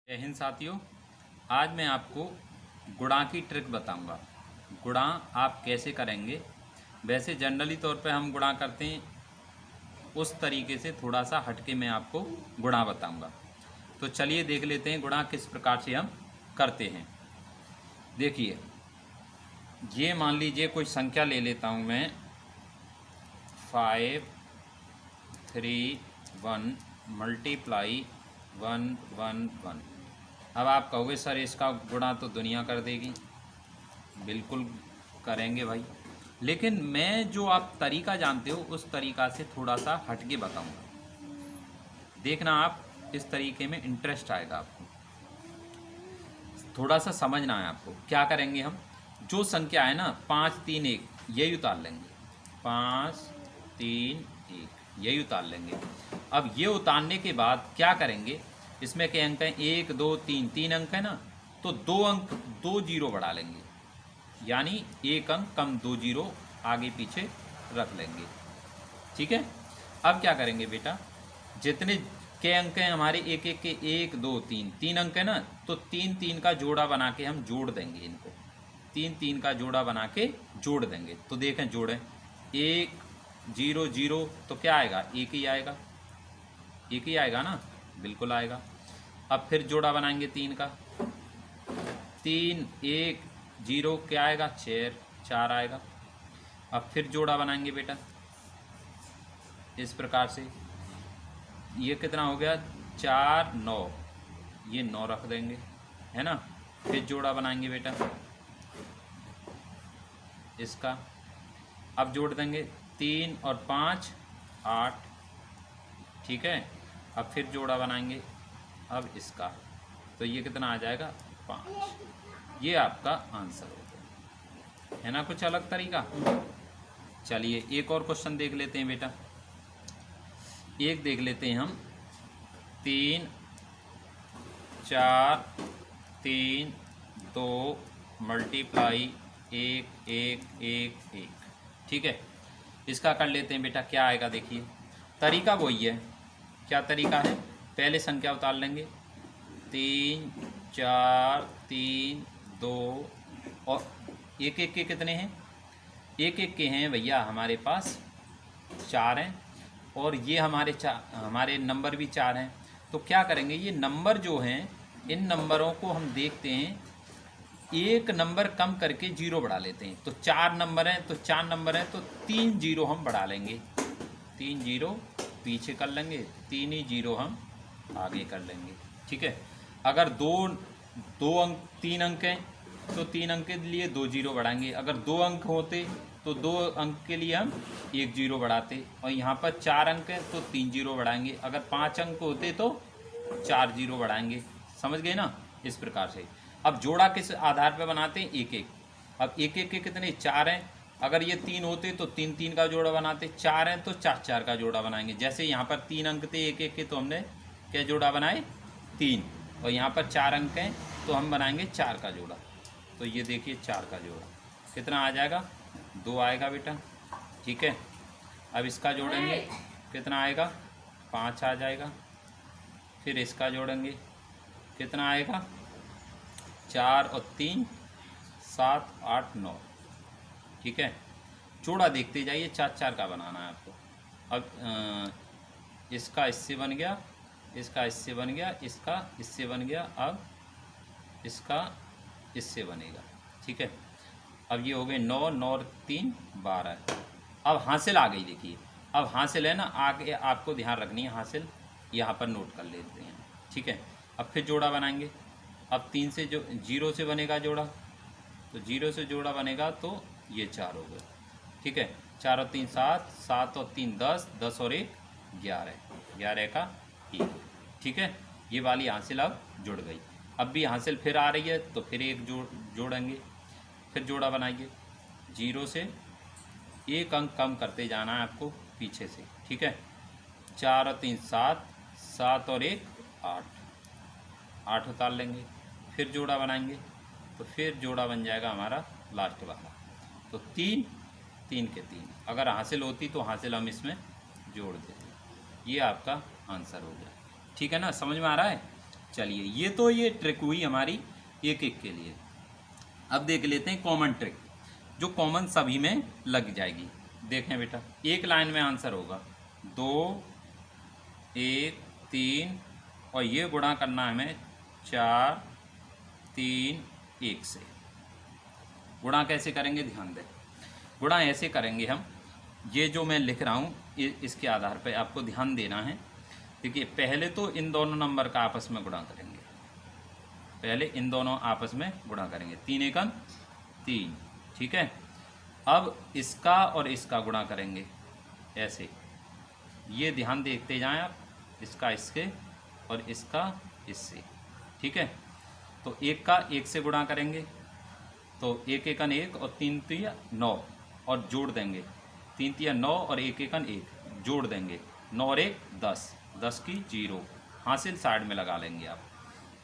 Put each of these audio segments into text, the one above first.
जय हिंद साथियों। आज मैं आपको गुणा की ट्रिक बताऊंगा। गुणा आप कैसे करेंगे। वैसे जनरली तौर पे हम गुणा करते हैं, उस तरीके से थोड़ा सा हटके मैं आपको गुणा बताऊंगा। तो चलिए देख लेते हैं गुणा किस प्रकार से हम करते हैं। देखिए, ये मान लीजिए कोई संख्या ले लेता हूँ मैं 5 3 1 मल्टीप्लाई 1 1 1। अब आप कहोगे सर इसका गुणा तो दुनिया कर देगी। बिल्कुल करेंगे भाई, लेकिन मैं जो आप तरीका जानते हो उस तरीका से थोड़ा सा हटके बताऊंगा। देखना, आप इस तरीके में इंटरेस्ट आएगा आपको, थोड़ा सा समझना है आपको। क्या करेंगे हम, जो संख्या है ना 5 3 1 यही उतार लेंगे। 5 3 1 यही उतार लेंगे। अब ये उतारने के बाद क्या करेंगे, इसमें के अंक हैं 1 2 3, 3 अंक है ना, तो 2 अंक 2 जीरो बढ़ा लेंगे, यानी एक अंक कम 2 जीरो आगे पीछे रख लेंगे। ठीक है। अब क्या करेंगे बेटा, जितने के अंक हैं हमारे एक एक के 1 2 3, 3 अंक है ना, तो 3 3 का जोड़ा बना के हम जोड़ देंगे इनको। 3 3 का जोड़ा बना के जोड़ देंगे। तो देखें जोड़ें, 1 0 0 तो क्या आएगा, एक ही आएगा। एक ही आएगा ना, बिल्कुल आएगा। अब फिर जोड़ा बनाएंगे 3 का, 3 1 0 क्या आएगा, 4 आएगा। अब फिर जोड़ा बनाएंगे बेटा इस प्रकार से, ये कितना हो गया 4 9, ये 9 रख देंगे, है ना। फिर जोड़ा बनाएंगे बेटा इसका, अब जोड़ देंगे 3 और 5 8, ठीक है। अब फिर जोड़ा बनाएंगे अब इसका, तो ये कितना आ जाएगा 5। ये आपका आंसर हो गया, है ना कुछ अलग तरीका। चलिए एक और क्वेश्चन देख लेते हैं बेटा। एक देख लेते हैं हम, 3 4 3 2 मल्टीप्लाई 1 1 1 1, ठीक है। इसका कर लेते हैं बेटा, क्या आएगा देखिए। तरीका वही है। क्या तरीका है, पहले संख्या उतार लेंगे 3 4 3 2, और एक एक के कितने हैं, एक एक के हैं भैया हमारे पास 4 हैं, और ये हमारे नंबर भी 4 हैं। तो क्या करेंगे, ये नंबर जो हैं इन नंबरों को हम देखते हैं, एक नंबर कम करके जीरो बढ़ा लेते हैं। तो 4 नंबर हैं, तो 4 नंबर हैं तो 3 जीरो हम बढ़ा लेंगे, 3 जीरो पीछे कर लेंगे, 3 ही जीरो हम आगे कर लेंगे, ठीक है। अगर दो अंक 3 अंक हैं तो 3 अंक के लिए 2 जीरो बढ़ाएंगे। अगर 2 अंक होते तो 2 अंक के लिए हम 1 जीरो बढ़ाते, और यहाँ पर 4 अंक हैं तो 3 जीरो बढ़ाएंगे। अगर 5 अंक होते तो 4 जीरो बढ़ाएंगे। समझ गए ना, इस प्रकार से। अब जोड़ा किस आधार पर बनाते हैं, एक एक। अब एक एक के कितने 4 हैं, अगर ये 3 होते तो 3 3 का जोड़ा बनाते, 4 हैं तो 4 4 का जोड़ा बनाएंगे। जैसे यहाँ पर 3 अंक थे एक एक के, तो हमने क्या जोड़ा बनाए 3, और यहाँ पर 4 अंक हैं तो हम बनाएंगे 4 का जोड़ा। तो ये देखिए 4 का जोड़ा कितना आ जाएगा, 2 आएगा बेटा, ठीक है। अब इसका जोड़ेंगे कितना आएगा, 5 आ जाएगा। फिर इसका जोड़ेंगे कितना आएगा, 4 और 3 7 8 9, ठीक है। जोड़ा देखते जाइए, 4 4 का बनाना है आपको। अब इसका इससे बन गया, इसका इससे बन गया, इसका इससे बन गया, अब इसका इससे बनेगा, ठीक है। अब ये हो गए 9 9 और 3 12। अब हासिल आ गई, देखिए अब हासिल है ना, आगे आपको ध्यान रखनी है, हासिल यहाँ पर नोट कर लेते हैं, ठीक है। अब फिर जोड़ा बनाएंगे। अब 3 से जो 0 से बनेगा जोड़ा, तो 0 से जोड़ा बनेगा तो ये 4 हो गए, ठीक है। 4 और 3 7, 7 और 3 10, 10 और 1 11, 11 का 1, ठीक है। ये वाली हासिल अब जुड़ गई। अब भी हासिल फिर आ रही है तो फिर एक जोड़ेंगे। फिर जोड़ा बनाइए, 0 से एक अंक कम करते जाना है आपको पीछे से, ठीक है। 4 और 3 7, 7 और 1 8, 8 उतार लेंगे। फिर जोड़ा बनाएंगे, तो फिर जोड़ा बन जाएगा हमारा लास्ट वाला, तो 3 3 के 3। अगर हासिल होती तो हासिल हम इसमें जोड़ देते। ये आपका आंसर हो गया, ठीक है ना, समझ में आ रहा है। चलिए ये तो ये ट्रिक हुई हमारी एक एक के लिए। अब देख लेते हैं कॉमन ट्रिक, जो कॉमन सभी में लग जाएगी। देखें बेटा, एक लाइन में आंसर होगा 2 1 3 और ये गुणा करना है हमें 4 3 1 से। गुणा कैसे करेंगे ध्यान दें, गुणा ऐसे करेंगे हम, ये जो मैं लिख रहा हूँ इसके आधार पर आपको ध्यान देना है। देखिए पहले तो इन दोनों नंबर का आपस में गुणा करेंगे, पहले इन दोनों आपस में गुणा करेंगे, 3 एकम 3, ठीक है। अब इसका और इसका गुणा करेंगे ऐसे, ये ध्यान देखते जाएं आप, इसका इसके और इसका इससे, ठीक है। तो एक का एक से गुणा करेंगे तो 1 एकन 1 और 3 तिया 9 और जोड़ देंगे, 3 तिया 9 और 1 एकन 1 जोड़ देंगे, 9 और 1 10, 10 की 0, हासिल साइड में लगा लेंगे आप,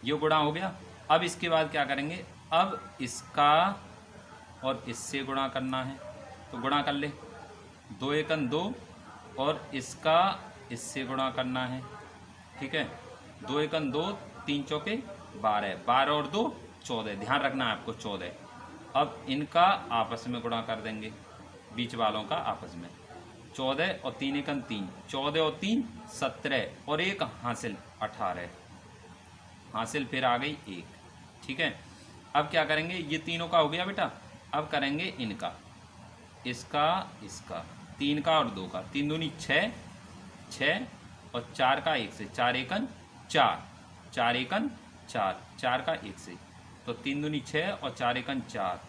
ये गुणा हो गया। अब इसके बाद क्या करेंगे, अब इसका और इससे गुणा करना है, तो गुणा कर ले, 2 एकन 2 और इसका इससे गुणा करना है, ठीक है। 2 एकन 2, 3 चौके 12, 12 और 2 14, ध्यान रखना है आपको 14। अब इनका आपस में गुणा कर देंगे, बीच वालों का आपस में, 14 और 3 एकन 3, 14 और 3 17 और 1 हासिल 18, हासिल फिर आ गई 1, ठीक है। अब क्या करेंगे, ये तीनों का हो गया बेटा, अब करेंगे इनका, इसका इसका, 3 का और 2 का, 3 दूनी 6, 6 और 4 का 1 से, 4 एकन 4, 4 एकन 4, 4 का 1 से, तो 3 दूनी 6 और 4 एकन 4,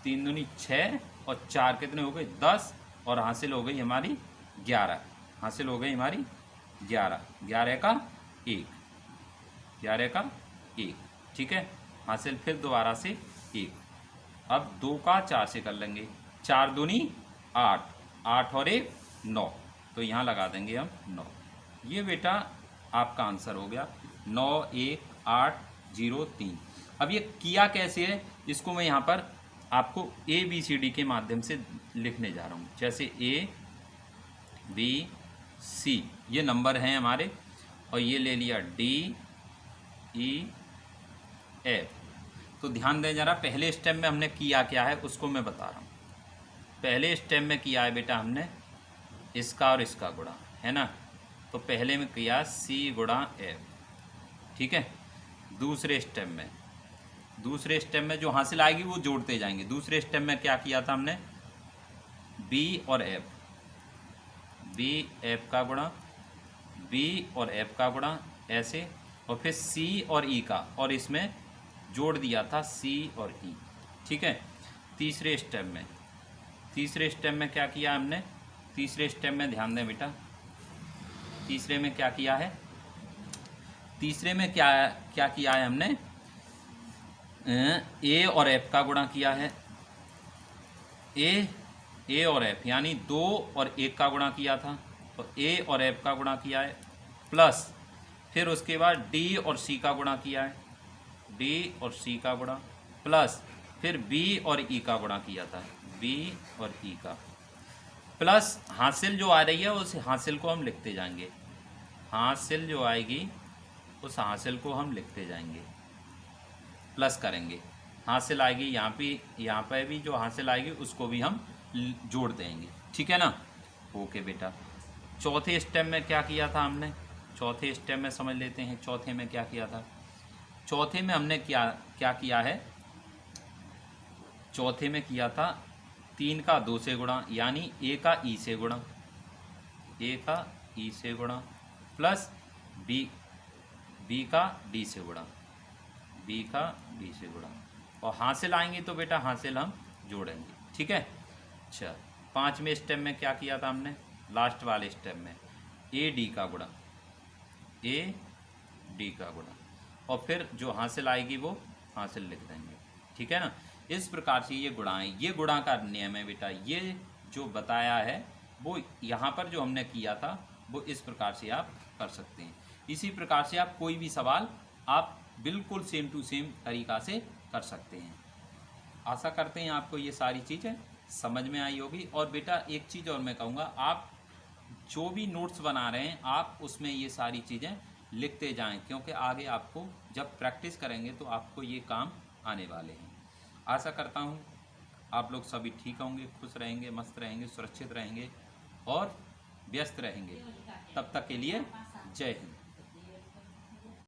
3 दूनी 6 और 4 कितने हो गए 10 और हासिल हो गई हमारी 11, हासिल हो गई हमारी 11, 11 का 1, 11 का 1, ठीक है। हासिल फिर दोबारा से 1, अब 2 का 4 से कर लेंगे, 4 दूनी 8, 8 और 1 9, तो यहाँ लगा देंगे हम 9। ये बेटा आपका आंसर हो गया 9 1 8 0 3। अब ये किया कैसे है, इसको मैं यहाँ पर आपको ABCD के माध्यम से लिखने जा रहा हूँ। जैसे ABC ये नंबर हैं हमारे, और ये ले लिया DEF। तो ध्यान दें जरा, पहले स्टेप में हमने किया क्या है उसको मैं बता रहा हूँ। पहले स्टेप में किया है बेटा हमने इसका और इसका गुणा, है ना, तो पहले में किया C गुणा F, ठीक है। दूसरे स्टेप में जो हासिल आएगी वो जोड़ते जाएंगे। दूसरे स्टेप में क्या किया था हमने, B और F, B F का गुणा, B और F का गुणा ऐसे, और फिर C और E का, और इसमें जोड़ दिया था C और E, ठीक है। तीसरे स्टेप में क्या किया हमने, तीसरे स्टेप में ध्यान दें बेटा, तीसरे में क्या किया है, तीसरे में क्या किया है हमने, A और F का गुणा किया है, A और F यानी 2 और 1 का गुणा किया था, तो A और F का गुणा किया है, प्लस फिर उसके बाद D और C का गुणा किया है, D और C का गुणा, प्लस फिर B और E का गुणा किया था, B और E का, प्लस हासिल जो आ रही है उस हासिल को हम लिखते जाएंगे, हासिल जो आएगी उस हासिल को हम लिखते जाएंगे, प्लस करेंगे, हासिल आएगी यहाँ पे भी जो हासिल आएगी उसको भी हम जोड़ देंगे, ठीक है ना। ओके बेटा, चौथे स्टेप में क्या किया था हमने, चौथे स्टेप में समझ लेते हैं, चौथे में क्या किया था। चौथे में हमने क्या किया है, चौथे में किया था 3 का 2 से गुणा, यानी A का E से गुणा, A का E से गुणा, प्लस B का D से गुणा, B का D से गुणा, और हासिल आएंगे तो बेटा हासिल हम जोड़ेंगे, ठीक है। अच्छा, पांचवें स्टेप में क्या किया था हमने, लास्ट वाले स्टेप में AD का गुणा, AD का गुणा, और फिर जो हासिल आएगी वो हासिल लिख देंगे, ठीक है ना। इस प्रकार से ये गुणा है, ये गुणा का नियम है बेटा, ये जो बताया है वो यहाँ पर जो हमने किया था वो इस प्रकार से आप कर सकते हैं। इसी प्रकार से आप कोई भी सवाल आप बिल्कुल सेम टू सेम तरीक़ा से कर सकते हैं। आशा करते हैं आपको ये सारी चीज़ें समझ में आई होगी। और बेटा एक चीज़ और मैं कहूँगा, आप जो भी नोट्स बना रहे हैं आप उसमें ये सारी चीज़ें लिखते जाएं, क्योंकि आगे आपको जब प्रैक्टिस करेंगे तो आपको ये काम आने वाले हैं। आशा करता हूँ आप लोग सभी ठीक होंगे, खुश रहेंगे, मस्त रहेंगे, सुरक्षित रहेंगे और व्यस्त रहेंगे। तब तक के लिए जय हिंद।